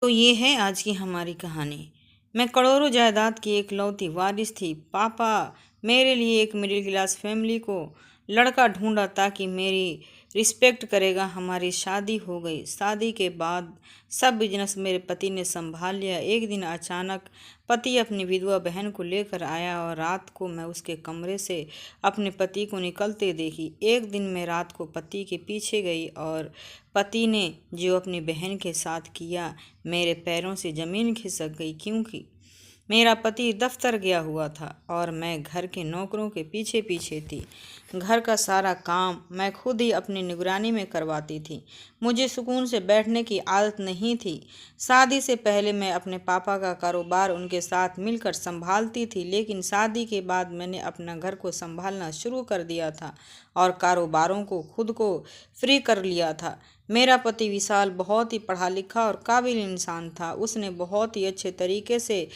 तो ये है आज की हमारी कहानी। मैं करोड़ों जायदाद की एक लौती वारिस थी। पापा मेरे लिए एक मिडिल क्लास फैमिली को लड़का ढूंढा ताकि मेरी रिस्पेक्ट करेगा। हमारी शादी हो गई। शादी के बाद सब बिजनेस मेरे पति ने संभाल लिया। एक दिन अचानक पति अपनी विधवा बहन को लेकर आया और रात को मैं उसके कमरे से अपने पति को निकलते देखी। एक दिन मैं रात को पति के पीछे गई और पति ने जो अपनी बहन के साथ किया, मेरे पैरों से ज़मीन खिसक गई, क्योंकि मेरा पति दफ्तर गया हुआ था और मैं घर के नौकरों के पीछे पीछे थी। घर का सारा काम मैं खुद ही अपनी निगरानी में करवाती थी। मुझे सुकून से बैठने की आदत नहीं थी। शादी से पहले मैं अपने पापा का कारोबार उनके साथ मिलकर संभालती थी, लेकिन शादी के बाद मैंने अपना घर को संभालना शुरू कर दिया था और कारोबारों को खुद को फ्री कर लिया था। मेरा पति विशाल बहुत ही पढ़ा लिखा और काबिल इंसान था। उसने बहुत ही अच्छे तरीके से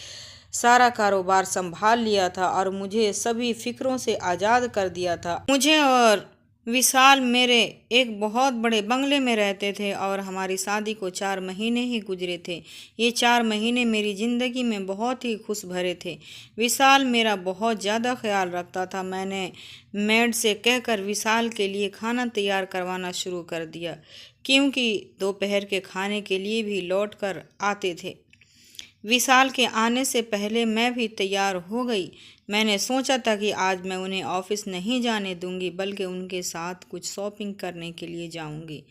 सारा कारोबार संभाल लिया था और मुझे सभी फिक्रों से आज़ाद कर दिया था। मुझे और विशाल मेरे एक बहुत बड़े बंगले में रहते थे और हमारी शादी को 4 महीने ही गुजरे थे। ये 4 महीने मेरी ज़िंदगी में बहुत ही खुश भरे थे। विशाल मेरा बहुत ज़्यादा ख्याल रखता था। मैंने मेड से कहकर विशाल के लिए खाना तैयार करवाना शुरू कर दिया, क्योंकि दोपहर के खाने के लिए भी लौट कर आते थे। विशाल के आने से पहले मैं भी तैयार हो गई। मैंने सोचा था कि आज मैं उन्हें ऑफिस नहीं जाने दूंगी, बल्कि उनके साथ कुछ शॉपिंग करने के लिए जाऊंगी।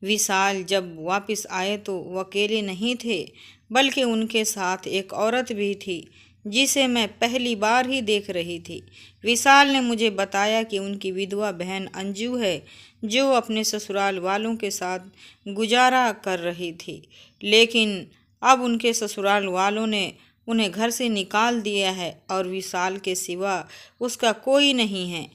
विशाल जब वापस आए तो वो अकेले नहीं थे, बल्कि उनके साथ एक औरत भी थी जिसे मैं पहली बार ही देख रही थी। विशाल ने मुझे बताया कि उनकी विधवा बहन अंजू है, जो अपने ससुराल वालों के साथ गुजारा कर रही थी, लेकिन अब उनके ससुराल वालों ने उन्हें घर से निकाल दिया है और विशाल के सिवा उसका कोई नहीं है।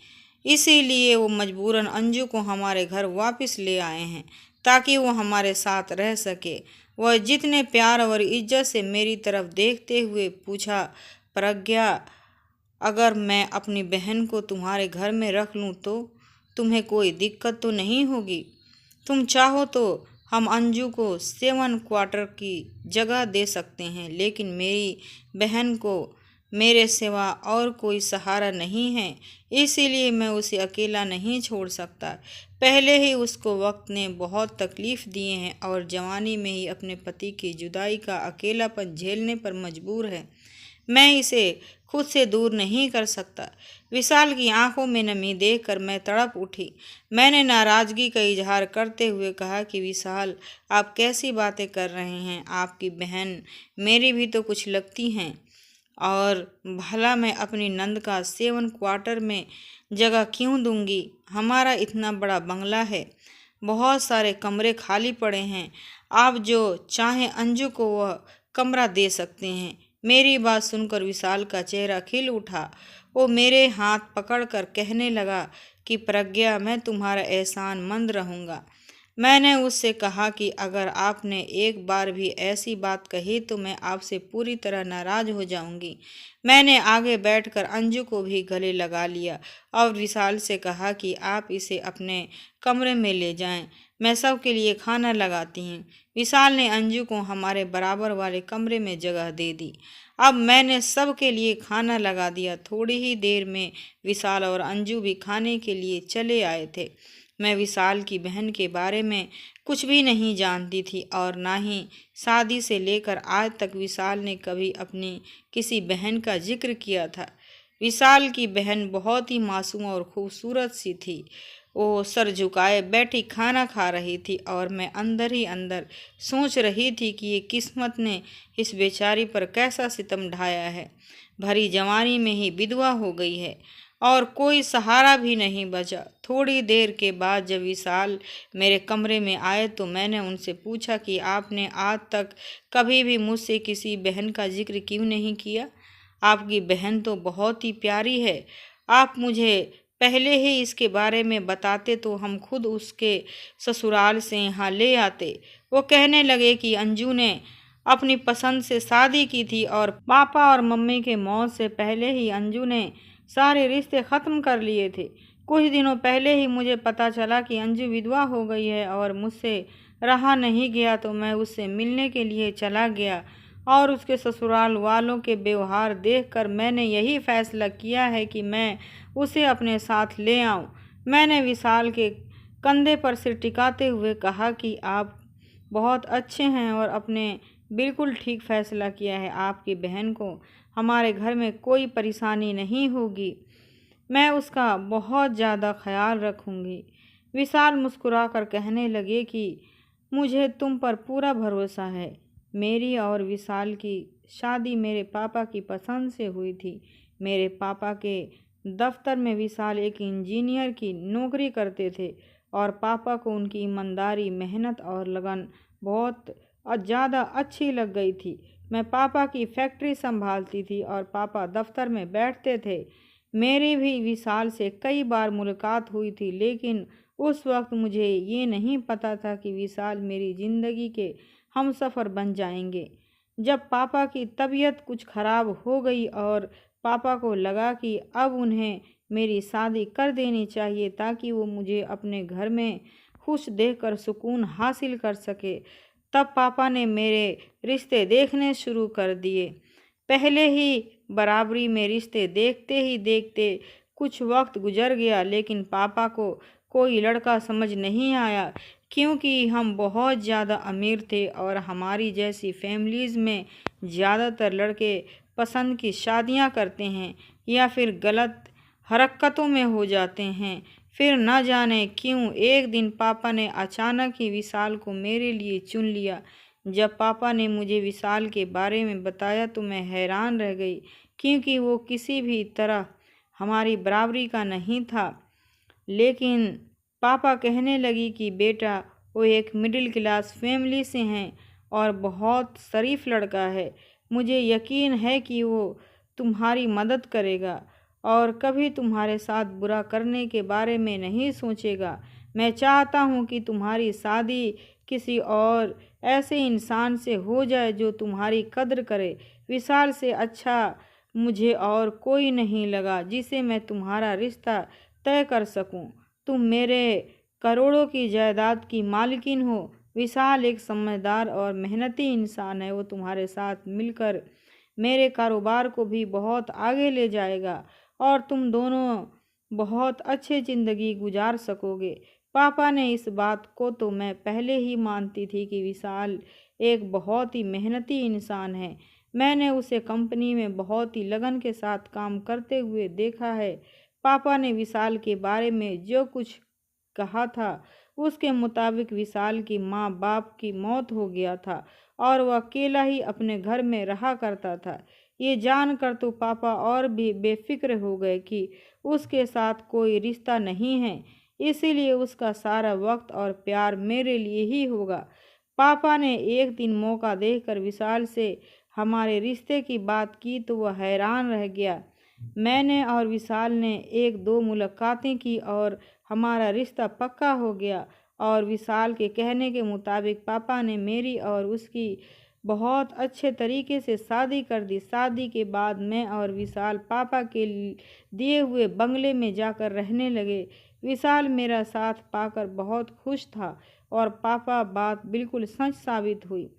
इसीलिए वो मजबूरन अंजू को हमारे घर वापस ले आए हैं ताकि वो हमारे साथ रह सके। वह जितने प्यार और इज्जत से मेरी तरफ देखते हुए पूछा, प्रज्ञा, अगर मैं अपनी बहन को तुम्हारे घर में रख लूँ तो तुम्हें कोई दिक्कत तो नहीं होगी? तुम चाहो तो हम अंजू को 7 क्वार्टर की जगह दे सकते हैं, लेकिन मेरी बहन को मेरे सिवा और कोई सहारा नहीं है, इसीलिए मैं उसे अकेला नहीं छोड़ सकता। पहले ही उसको वक्त ने बहुत तकलीफ़ दिए हैं और जवानी में ही अपने पति की जुदाई का अकेलापन झेलने पर मजबूर है। मैं इसे खुद से दूर नहीं कर सकता। विशाल की आंखों में नमी देखकर मैं तड़प उठी। मैंने नाराज़गी का इजहार करते हुए कहा कि विशाल, आप कैसी बातें कर रहे हैं? आपकी बहन मेरी भी तो कुछ लगती हैं, और भला मैं अपनी नंद का 7 क्वार्टर में जगह क्यों दूंगी? हमारा इतना बड़ा बंगला है, बहुत सारे कमरे खाली पड़े हैं। आप जो चाहें अंजू को वह कमरा दे सकते हैं। मेरी बात सुनकर विशाल का चेहरा खिल उठा। वो मेरे हाथ पकड़कर कहने लगा कि प्रज्ञा, मैं तुम्हारा एहसान मंद रहूँगा। मैंने उससे कहा कि अगर आपने एक बार भी ऐसी बात कही तो मैं आपसे पूरी तरह नाराज़ हो जाऊंगी। मैंने आगे बैठकर अंजू को भी गले लगा लिया और विशाल से कहा कि आप इसे अपने कमरे में ले जाएं, मैं सबके लिए खाना लगाती हूँ। विशाल ने अंजू को हमारे बराबर वाले कमरे में जगह दे दी। अब मैंने सबके लिए खाना लगा दिया। थोड़ी ही देर में विशाल और अंजू भी खाने के लिए चले आए थे। मैं विशाल की बहन के बारे में कुछ भी नहीं जानती थी और ना ही शादी से लेकर आज तक विशाल ने कभी अपनी किसी बहन का जिक्र किया था। विशाल की बहन बहुत ही मासूम और खूबसूरत सी थी। वो सर झुकाए बैठी खाना खा रही थी और मैं अंदर ही अंदर सोच रही थी कि ये किस्मत ने इस बेचारी पर कैसा सितम ढाया है। भरी जवानी में ही विधवा हो गई है और कोई सहारा भी नहीं बचा। थोड़ी देर के बाद जब विशाल मेरे कमरे में आए तो मैंने उनसे पूछा कि आपने आज तक कभी भी मुझसे किसी बहन का जिक्र क्यों नहीं किया? आपकी बहन तो बहुत ही प्यारी है। आप मुझे पहले ही इसके बारे में बताते तो हम खुद उसके ससुराल से यहाँ ले आते। वो कहने लगे कि अंजू ने अपनी पसंद से शादी की थी और पापा और मम्मी के मौत से पहले ही अंजू ने सारे रिश्ते ख़त्म कर लिए थे। कुछ दिनों पहले ही मुझे पता चला कि अंजू विधवा हो गई है और मुझसे रहा नहीं गया तो मैं उससे मिलने के लिए चला गया और उसके ससुराल वालों के व्यवहार देखकर मैंने यही फैसला किया है कि मैं उसे अपने साथ ले आऊं। मैंने विशाल के कंधे पर सिर टिकाते हुए कहा कि आप बहुत अच्छे हैं और आपने बिल्कुल ठीक फैसला किया है। आपकी बहन को हमारे घर में कोई परेशानी नहीं होगी। मैं उसका बहुत ज़्यादा ख्याल रखूंगी। विशाल मुस्कुराकर कहने लगे कि मुझे तुम पर पूरा भरोसा है। मेरी और विशाल की शादी मेरे पापा की पसंद से हुई थी। मेरे पापा के दफ्तर में विशाल एक इंजीनियर की नौकरी करते थे और पापा को उनकी ईमानदारी, मेहनत और लगन बहुत ज़्यादा अच्छी लग गई थी। मैं पापा की फैक्ट्री संभालती थी और पापा दफ्तर में बैठते थे। मेरी भी विशाल से कई बार मुलाकात हुई थी, लेकिन उस वक्त मुझे ये नहीं पता था कि विशाल मेरी ज़िंदगी के हमसफ़र बन जाएंगे। जब पापा की तबीयत कुछ ख़राब हो गई और पापा को लगा कि अब उन्हें मेरी शादी कर देनी चाहिए ताकि वो मुझे अपने घर में खुश देखकर सुकून हासिल कर सके, तब पापा ने मेरे रिश्ते देखने शुरू कर दिए। पहले ही बराबरी में रिश्ते देखते ही देखते कुछ वक्त गुजर गया, लेकिन पापा को कोई लड़का समझ नहीं आया क्योंकि हम बहुत ज़्यादा अमीर थे और हमारी जैसी फैमिलीज़ में ज़्यादातर लड़के पसंद की शादियां करते हैं या फिर गलत हरकतों में हो जाते हैं। फिर न जाने क्यों एक दिन पापा ने अचानक ही विशाल को मेरे लिए चुन लिया। जब पापा ने मुझे विशाल के बारे में बताया तो मैं हैरान रह गई क्योंकि वो किसी भी तरह हमारी बराबरी का नहीं था। लेकिन पापा कहने लगी कि बेटा, वो एक मिडिल क्लास फैमिली से हैं और बहुत शरीफ लड़का है। मुझे यकीन है कि वो तुम्हारी मदद करेगा और कभी तुम्हारे साथ बुरा करने के बारे में नहीं सोचेगा। मैं चाहता हूँ कि तुम्हारी शादी किसी और ऐसे इंसान से हो जाए जो तुम्हारी कद्र करे। विशाल से अच्छा मुझे और कोई नहीं लगा जिसे मैं तुम्हारा रिश्ता तय कर सकूं। तुम मेरे करोड़ों की जायदाद की मालकिन हो। विशाल एक समझदार और मेहनती इंसान है। वो तुम्हारे साथ मिलकर मेरे कारोबार को भी बहुत आगे ले जाएगा और तुम दोनों बहुत अच्छी ज़िंदगी गुजार सकोगे। पापा ने इस बात को तो मैं पहले ही मानती थी कि विशाल एक बहुत ही मेहनती इंसान है। मैंने उसे कंपनी में बहुत ही लगन के साथ काम करते हुए देखा है। पापा ने विशाल के बारे में जो कुछ कहा था उसके मुताबिक विशाल की माँ बाप की मौत हो गया था और वह अकेला ही अपने घर में रहा करता था। ये जानकर तो पापा और भी बेफिक्र हो गए कि उसके साथ कोई रिश्ता नहीं है, इसीलिए उसका सारा वक्त और प्यार मेरे लिए ही होगा। पापा ने एक दिन मौका देखकर विशाल से हमारे रिश्ते की बात की तो वह हैरान रह गया। मैंने और विशाल ने एक दो मुलाकातें की और हमारा रिश्ता पक्का हो गया और विशाल के कहने के मुताबिक पापा ने मेरी और उसकी बहुत अच्छे तरीके से शादी कर दी। शादी के बाद मैं और विशाल पापा के दिए हुए बंगले में जाकर रहने लगे। विशाल मेरा साथ पाकर बहुत खुश था और पापा बात बिल्कुल सच साबित हुई।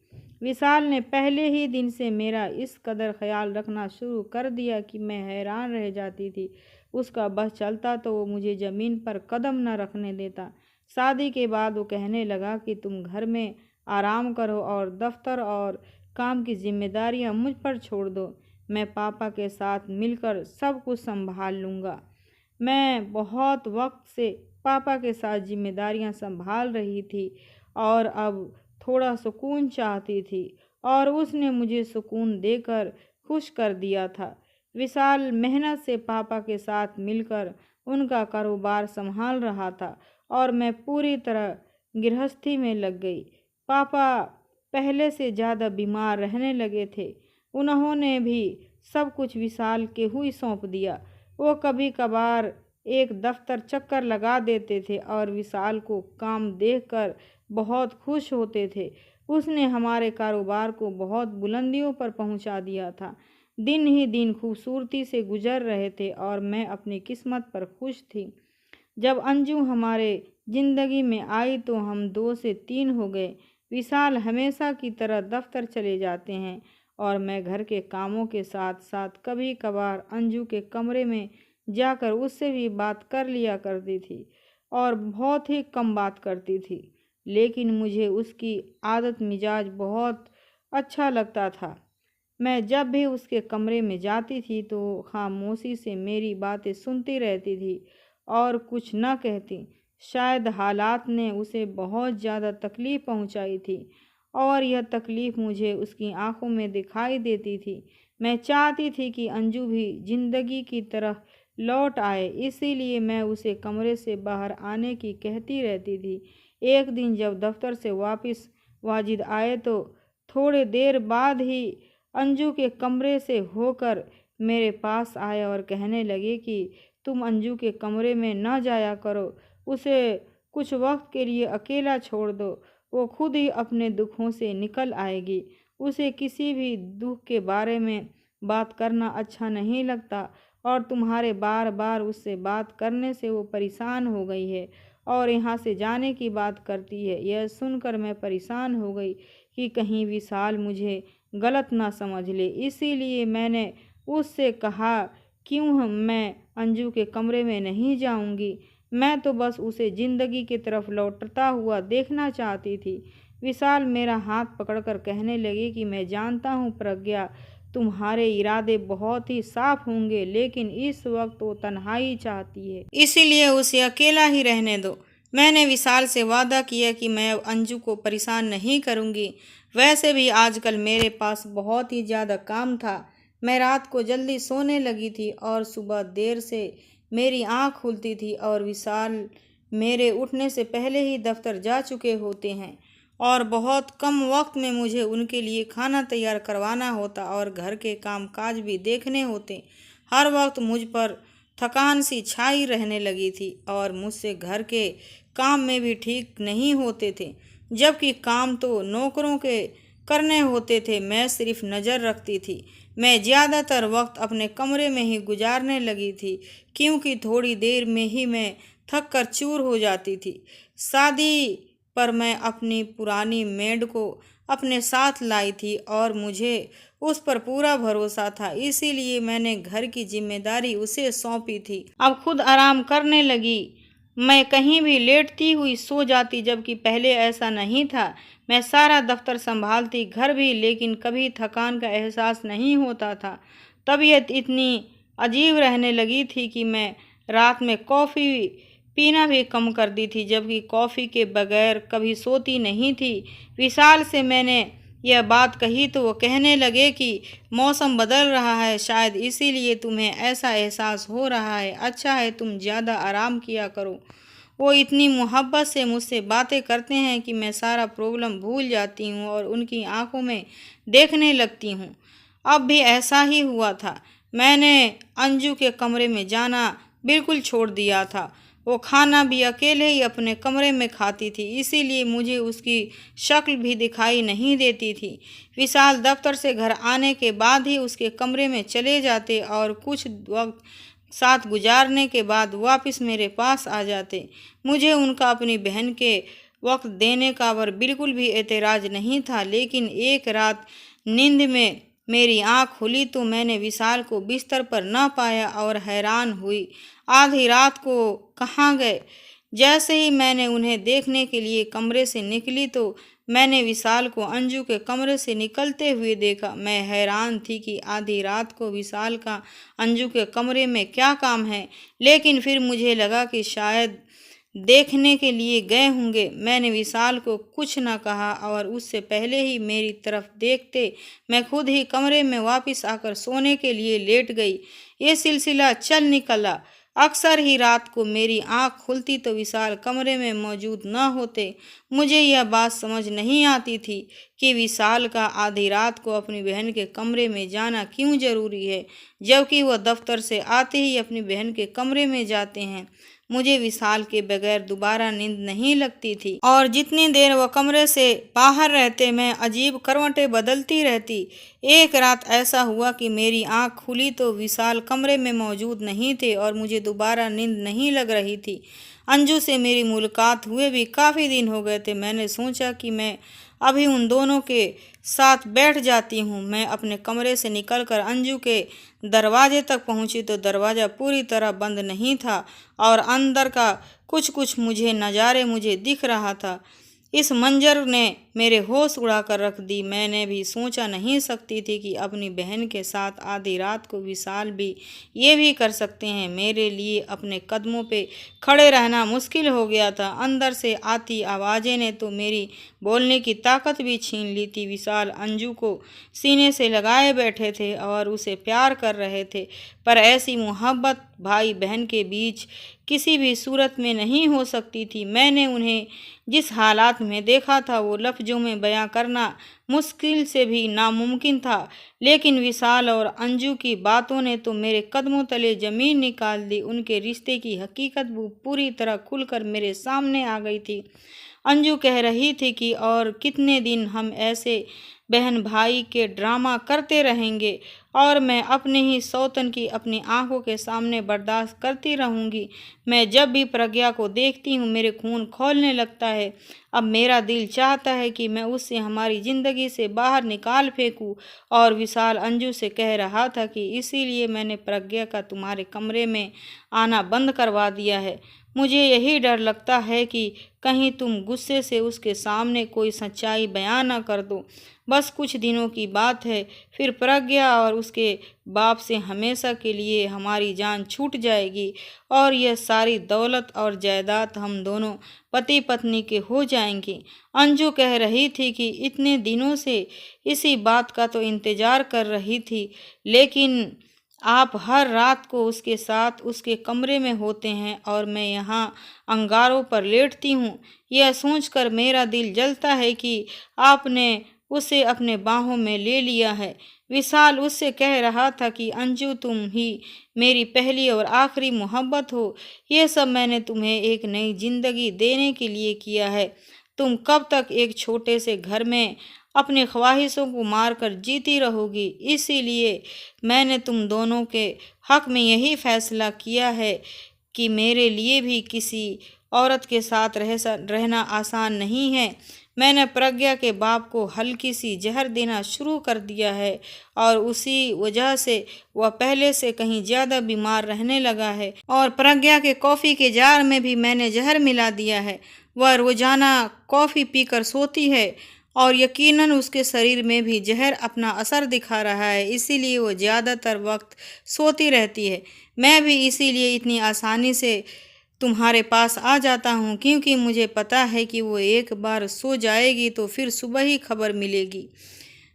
विशाल ने पहले ही दिन से मेरा इस कदर ख्याल रखना शुरू कर दिया कि मैं हैरान रह जाती थी। उसका बस चलता तो वो मुझे ज़मीन पर कदम न रखने देता। शादी के बाद वो कहने लगा कि तुम घर में आराम करो और दफ्तर और काम की जिम्मेदारियां मुझ पर छोड़ दो। मैं पापा के साथ मिलकर सब कुछ संभाल लूँगा। मैं बहुत वक्त से पापा के साथ जिम्मेदारियां संभाल रही थी और अब थोड़ा सुकून चाहती थी और उसने मुझे सुकून देकर खुश कर दिया था। विशाल मेहनत से पापा के साथ मिलकर उनका कारोबार संभाल रहा था और मैं पूरी तरह गृहस्थी में लग गई। पापा पहले से ज़्यादा बीमार रहने लगे थे। उन्होंने भी सब कुछ विशाल के ही सौंप दिया। वो कभी कभार एक दफ्तर चक्कर लगा देते थे और विशाल को काम देखकर बहुत खुश होते थे। उसने हमारे कारोबार को बहुत बुलंदियों पर पहुंचा दिया था। दिन ही दिन खूबसूरती से गुजर रहे थे और मैं अपनी किस्मत पर खुश थी। जब अंजू हमारे जिंदगी में आई तो हम 2 से 3 हो गए। विशाल हमेशा की तरह दफ्तर चले जाते हैं और मैं घर के कामों के साथ साथ कभी कभार अंजू के कमरे में जाकर उससे भी बात कर लिया करती थी और बहुत ही कम बात करती थी, लेकिन मुझे उसकी आदत मिजाज बहुत अच्छा लगता था। मैं जब भी उसके कमरे में जाती थी तो खामोशी से मेरी बातें सुनती रहती थी और कुछ न कहती। शायद हालात ने उसे बहुत ज़्यादा तकलीफ़ पहुंचाई थी और यह तकलीफ़ मुझे उसकी आंखों में दिखाई देती थी। मैं चाहती थी कि अंजू भी ज़िंदगी की तरह लौट आए, इसीलिए मैं उसे कमरे से बाहर आने की कहती रहती थी। एक दिन जब दफ्तर से वापस वाजिद आए तो थोड़ी देर बाद ही अंजू के कमरे से होकर मेरे पास आए और कहने लगे कि तुम अंजू के कमरे में न जाया करो, उसे कुछ वक्त के लिए अकेला छोड़ दो, वो खुद ही अपने दुखों से निकल आएगी। उसे किसी भी दुख के बारे में बात करना अच्छा नहीं लगता और तुम्हारे बार बार उससे बात करने से वो परेशान हो गई है और यहाँ से जाने की बात करती है। यह सुनकर मैं परेशान हो गई कि कहीं विशाल मुझे गलत ना समझ ले, इसीलिए मैंने उससे कहा क्यों मैं अंजू के कमरे में नहीं जाऊंगी, मैं तो बस उसे ज़िंदगी की तरफ लौटता हुआ देखना चाहती थी। विशाल मेरा हाथ पकड़कर कहने लगे कि मैं जानता हूँ प्रज्ञा, तुम्हारे इरादे बहुत ही साफ होंगे, लेकिन इस वक्त वो तन्हाई चाहती है, इसीलिए उसे अकेला ही रहने दो। मैंने विशाल से वादा किया कि मैं अब अंजू को परेशान नहीं करूंगी। वैसे भी आजकल मेरे पास बहुत ही ज़्यादा काम था। मैं रात को जल्दी सोने लगी थी और सुबह देर से मेरी आँख खुलती थी और विशाल मेरे उठने से पहले ही दफ्तर जा चुके होते हैं और बहुत कम वक्त में मुझे उनके लिए खाना तैयार करवाना होता और घर के काम काज भी देखने होते। हर वक्त मुझ पर थकान सी छाई रहने लगी थी और मुझसे घर के काम में भी ठीक नहीं होते थे, जबकि काम तो नौकरों के करने होते थे, मैं सिर्फ नज़र रखती थी। मैं ज़्यादातर वक्त अपने कमरे में ही गुजारने लगी थी क्योंकि थोड़ी देर में ही मैं थक कर चूर हो जाती थी। शादी पर मैं अपनी पुरानी मेड को अपने साथ लाई थी और मुझे उस पर पूरा भरोसा था, इसीलिए मैंने घर की जिम्मेदारी उसे सौंपी थी। अब खुद आराम करने लगी। मैं कहीं भी लेटती हुई सो जाती, जबकि पहले ऐसा नहीं था। मैं सारा दफ्तर संभालती, घर भी, लेकिन कभी थकान का एहसास नहीं होता था। तबीयत इतनी अजीब रहने लगी थी कि मैं रात में कॉफ़ी पीना भी कम कर दी थी, जबकि कॉफ़ी के बगैर कभी सोती नहीं थी। विशाल से मैंने यह बात कही तो वो कहने लगे कि मौसम बदल रहा है, शायद इसीलिए तुम्हें ऐसा एहसास हो रहा है। अच्छा है, तुम ज़्यादा आराम किया करो। वो इतनी मोहब्बत से मुझसे बातें करते हैं कि मैं सारा प्रॉब्लम भूल जाती हूँ और उनकी आंखों में देखने लगती हूँ। अब भी ऐसा ही हुआ था। मैंने अंजू के कमरे में जाना बिल्कुल छोड़ दिया था। वो खाना भी अकेले ही अपने कमरे में खाती थी, इसीलिए मुझे उसकी शक्ल भी दिखाई नहीं देती थी। विशाल दफ्तर से घर आने के बाद ही उसके कमरे में चले जाते और कुछ वक्त साथ गुजारने के बाद वापस मेरे पास आ जाते। मुझे उनका अपनी बहन के वक्त देने का पर बिल्कुल भी एतराज़ नहीं था, लेकिन एक रात नींद में मेरी आँख खुली तो मैंने विशाल को बिस्तर पर न पाया और हैरान हुई। आधी रात को कहाँ गए? जैसे ही मैंने उन्हें देखने के लिए कमरे से निकली तो मैंने विशाल को अंजू के कमरे से निकलते हुए देखा। मैं हैरान थी कि आधी रात को विशाल का अंजू के कमरे में क्या काम है, लेकिन फिर मुझे लगा कि शायद देखने के लिए गए होंगे। मैंने विशाल को कुछ न कहा और उससे पहले ही मेरी तरफ देखते मैं खुद ही कमरे में वापस आकर सोने के लिए लेट गई। ये सिलसिला चल निकला। अक्सर ही रात को मेरी आँख खुलती तो विशाल कमरे में मौजूद न होते। मुझे यह बात समझ नहीं आती थी कि विशाल का आधी रात को अपनी बहन के कमरे में जाना क्यों ज़रूरी है, जबकि वह दफ्तर से आते ही अपनी बहन के कमरे में जाते हैं। मुझे विशाल के बगैर दोबारा नींद नहीं लगती थी और जितनी देर वह कमरे से बाहर रहते मैं अजीब करवटें बदलती रहती। एक रात ऐसा हुआ कि मेरी आंख खुली तो विशाल कमरे में मौजूद नहीं थे और मुझे दोबारा नींद नहीं लग रही थी। अंजू से मेरी मुलाकात हुए भी काफ़ी दिन हो गए थे। मैंने सोचा कि मैं अभी उन दोनों के साथ बैठ जाती हूँ। मैं अपने कमरे से निकलकर अंजू के दरवाजे तक पहुँची तो दरवाज़ा पूरी तरह बंद नहीं था और अंदर का कुछ कुछ नज़ारे मुझे दिख रहा था। इस मंजर ने मेरे होश उड़ाकर रख दी। मैंने भी सोचा नहीं सकती थी कि अपनी बहन के साथ आधी रात को विशाल भी ये भी कर सकते हैं। मेरे लिए अपने कदमों पे खड़े रहना मुश्किल हो गया था। अंदर से आती आवाज़ें ने तो मेरी बोलने की ताकत भी छीन ली थी। विशाल अंजू को सीने से लगाए बैठे थे और उसे प्यार कर रहे थे, पर ऐसी मोहब्बत भाई बहन के बीच किसी भी सूरत में नहीं हो सकती थी। मैंने उन्हें जिस हालात में देखा था वो लफ्ज़ों में बयां करना मुश्किल से भी नामुमकिन था, लेकिन विशाल और अंजू की बातों ने तो मेरे कदमों तले ज़मीन निकाल दी। उनके रिश्ते की हकीकत वो पूरी तरह खुलकर मेरे सामने आ गई थी। अंजू कह रही थी कि और कितने दिन हम ऐसे बहन भाई के ड्रामा करते रहेंगे और मैं अपने ही सौतन की अपनी आंखों के सामने बर्दाश्त करती रहूंगी। मैं जब भी प्रज्ञा को देखती हूँ मेरे खून खौलने लगता है। अब मेरा दिल चाहता है कि मैं उससे हमारी ज़िंदगी से बाहर निकाल फेंकूं। और विशाल अंजू से कह रहा था कि इसीलिए मैंने प्रज्ञा का तुम्हारे कमरे में आना बंद करवा दिया है। मुझे यही डर लगता है कि कहीं तुम गुस्से से उसके सामने कोई सच्चाई बयान न कर दो। बस कुछ दिनों की बात है, फिर प्रज्ञा और उसके बाप से हमेशा के लिए हमारी जान छूट जाएगी और यह सारी दौलत और जायदाद हम दोनों पति पत्नी के हो जाएंगी। अंजू कह रही थी कि इतने दिनों से इसी बात का तो इंतज़ार कर रही थी, लेकिन आप हर रात को उसके साथ उसके कमरे में होते हैं और मैं यहाँ अंगारों पर लेटती हूँ। यह सोचकर मेरा दिल जलता है कि आपने उसे अपने बाहों में ले लिया है। विशाल उससे कह रहा था कि अंजू तुम ही मेरी पहली और आखिरी मोहब्बत हो। यह सब मैंने तुम्हें एक नई जिंदगी देने के लिए किया है। तुम कब तक एक छोटे से घर में अपने ख्वाहिशों को मारकर जीती रहोगी। इसीलिए मैंने तुम दोनों के हक में यही फैसला किया है कि मेरे लिए भी किसी औरत के साथ रहना आसान नहीं है। मैंने प्रज्ञा के बाप को हल्की सी जहर देना शुरू कर दिया है और उसी वजह से वह पहले से कहीं ज़्यादा बीमार रहने लगा है। और प्रज्ञा के कॉफ़ी के जार में भी मैंने जहर मिला दिया है। वह रोज़ाना कॉफ़ी पीकर सोती है और यकीनन उसके शरीर में भी जहर अपना असर दिखा रहा है, इसीलिए वो ज़्यादातर वक्त सोती रहती है। मैं भी इसीलिए इतनी आसानी से तुम्हारे पास आ जाता हूँ, क्योंकि मुझे पता है कि वो एक बार सो जाएगी तो फिर सुबह ही खबर मिलेगी।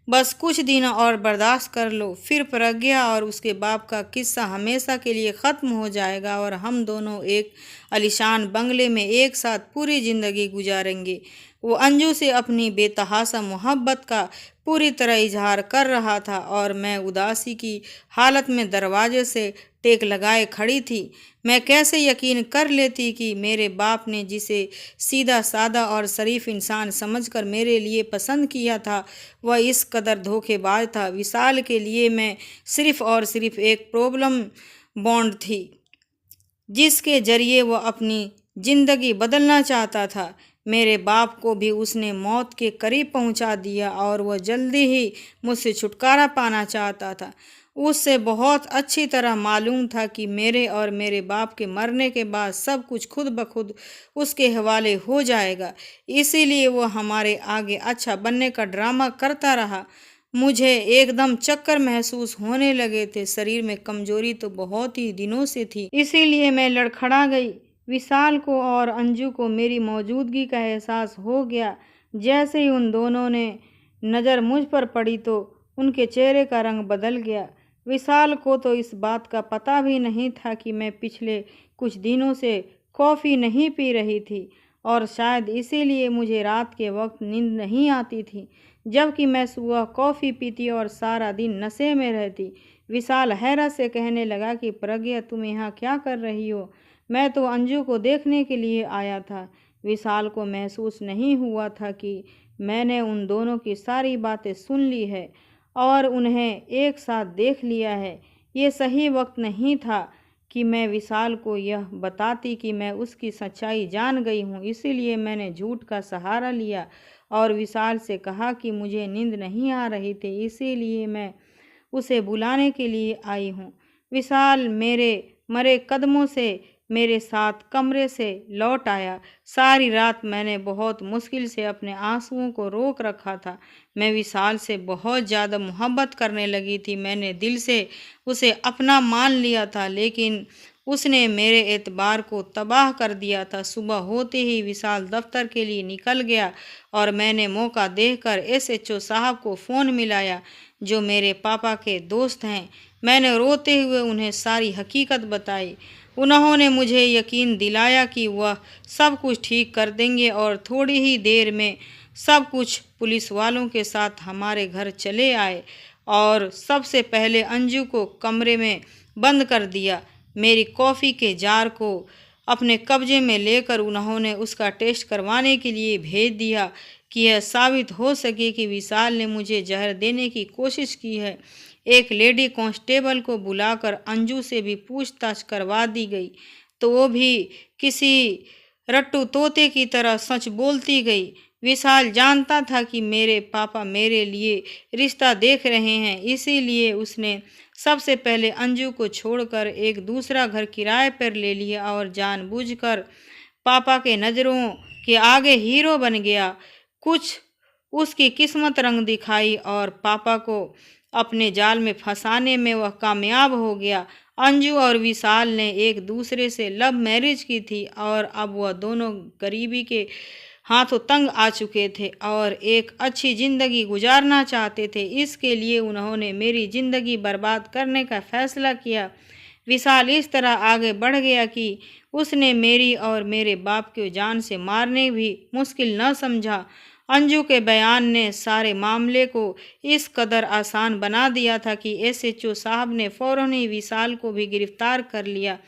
बस कुछ दिन और बर्दाश्त कर लो, फिर प्रज्ञा और उसके बाप का किस्सा हमेशा के लिए ख़त्म हो जाएगा और हम दोनों एक आलीशान बंगले में एक साथ पूरी ज़िंदगी गुजारेंगे। वो अंजू से अपनी बेतहाशा मोहब्बत का पूरी तरह इजहार कर रहा था और मैं उदासी की हालत में दरवाजे से टेक लगाए खड़ी थी। मैं कैसे यकीन कर लेती कि मेरे बाप ने जिसे सीधा सादा और शरीफ इंसान समझकर मेरे लिए पसंद किया था वह इस कदर धोखेबाज था। विशाल के लिए मैं सिर्फ़ और सिर्फ एक प्रॉब्लम बॉन्ड थी जिसके जरिए वह अपनी ज़िंदगी बदलना चाहता था। मेरे बाप को भी उसने मौत के करीब पहुंचा दिया और वह जल्दी ही मुझसे छुटकारा पाना चाहता था। उससे बहुत अच्छी तरह मालूम था कि मेरे और मेरे बाप के मरने के बाद सब कुछ खुद ब खुद उसके हवाले हो जाएगा, इसीलिए वह हमारे आगे अच्छा बनने का ड्रामा करता रहा। मुझे एकदम चक्कर महसूस होने लगे थे। शरीर में कमजोरी तो बहुत ही दिनों से थी, इसीलिए मैं लड़खड़ा गई। विशाल को और अंजू को मेरी मौजूदगी का एहसास हो गया। जैसे ही उन दोनों ने नज़र मुझ पर पड़ी तो उनके चेहरे का रंग बदल गया। विशाल को तो इस बात का पता भी नहीं था कि मैं पिछले कुछ दिनों से कॉफ़ी नहीं पी रही थी और शायद इसीलिए मुझे रात के वक्त नींद नहीं आती थी, जबकि मैं सुबह कॉफ़ी पीती और सारा दिन नशे में रहती। विशाल हैरत से कहने लगा कि प्रज्ञा तुम यहाँ क्या कर रही हो? मैं तो अंजू को देखने के लिए आया था। विशाल को महसूस नहीं हुआ था कि मैंने उन दोनों की सारी बातें सुन ली है और उन्हें एक साथ देख लिया है। ये सही वक्त नहीं था कि मैं विशाल को यह बताती कि मैं उसकी सच्चाई जान गई हूँ। इसीलिए मैंने झूठ का सहारा लिया और विशाल से कहा कि मुझे नींद नहीं आ रही थी, इसीलिए मैं उसे बुलाने के लिए आई हूँ। विशाल मेरे मरे कदमों से मेरे साथ कमरे से लौट आया। सारी रात मैंने बहुत मुश्किल से अपने आंसुओं को रोक रखा था। मैं विशाल से बहुत ज़्यादा मोहब्बत करने लगी थी। मैंने दिल से उसे अपना मान लिया था, लेकिन उसने मेरे एतबार को तबाह कर दिया था। सुबह होते ही विशाल दफ्तर के लिए निकल गया और मैंने मौका देखकर एसएचओ साहब को फ़ोन मिलाया, जो मेरे पापा के दोस्त हैं। मैंने रोते हुए उन्हें सारी हकीकत बताई। उन्होंने मुझे यकीन दिलाया कि वह सब कुछ ठीक कर देंगे और थोड़ी ही देर में सब कुछ पुलिस वालों के साथ हमारे घर चले आए और सबसे पहले अंजू को कमरे में बंद कर दिया। मेरी कॉफ़ी के जार को अपने कब्जे में लेकर उन्होंने उसका टेस्ट करवाने के लिए भेज दिया कि यह साबित हो सके कि विशाल ने मुझे जहर देने की कोशिश की है। एक लेडी कांस्टेबल को बुलाकर अंजू से भी पूछताछ करवा दी गई, तो वो भी किसी रट्टू तोते की तरह सच बोलती गई। विशाल जानता था कि मेरे पापा मेरे लिए रिश्ता देख रहे हैं, इसीलिए उसने सबसे पहले अंजू को छोड़कर एक दूसरा घर किराए पर ले लिया और जानबूझकर पापा के नज़रों के आगे हीरो बन गया। कुछ उसकी किस्मत रंग दिखाई और पापा को अपने जाल में फंसाने में वह कामयाब हो गया। अंजू और विशाल ने एक दूसरे से लव मैरिज की थी और अब वह दोनों गरीबी के हाथों तंग आ चुके थे और एक अच्छी ज़िंदगी गुजारना चाहते थे। इसके लिए उन्होंने मेरी ज़िंदगी बर्बाद करने का फ़ैसला किया। विशाल इस तरह आगे बढ़ गया कि उसने मेरी और मेरे बाप को जान से मारने भी मुश्किल न समझा। अंजू के बयान ने सारे मामले को इस कदर आसान बना दिया था कि एसएचओ साहब ने फ़ौरन ही विशाल को भी गिरफ्तार कर लिया।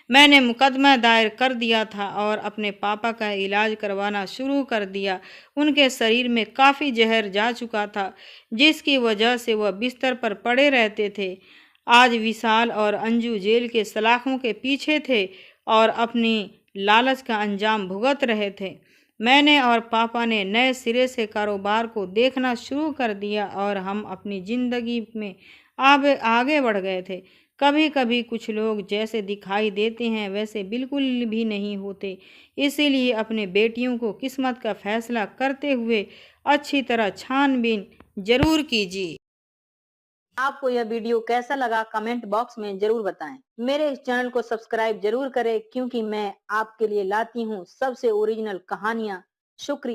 मैंने मुकदमा दायर कर दिया था और अपने पापा का इलाज करवाना शुरू कर दिया। उनके शरीर में काफ़ी जहर जा चुका था, जिसकी वजह से वह बिस्तर पर पड़े रहते थे। आज विशाल और अंजू जेल के सलाखों के पीछे थे और अपनी लालच का अंजाम भुगत रहे थे। मैंने और पापा ने नए सिरे से कारोबार को देखना शुरू कर दिया और हम अपनी ज़िंदगी में आगे बढ़ गए थे। कभी कभी कुछ लोग जैसे दिखाई देते हैं वैसे बिल्कुल भी नहीं होते, इसीलिए अपने बेटियों को किस्मत का फैसला करते हुए अच्छी तरह छानबीन जरूर कीजिए। आपको यह वीडियो कैसा लगा कमेंट बॉक्स में जरूर बताएं। मेरे इस चैनल को सब्सक्राइब जरूर करें, क्योंकि मैं आपके लिए लाती हूँ सबसे ओरिजिनल कहानियाँ। शुक्रिया।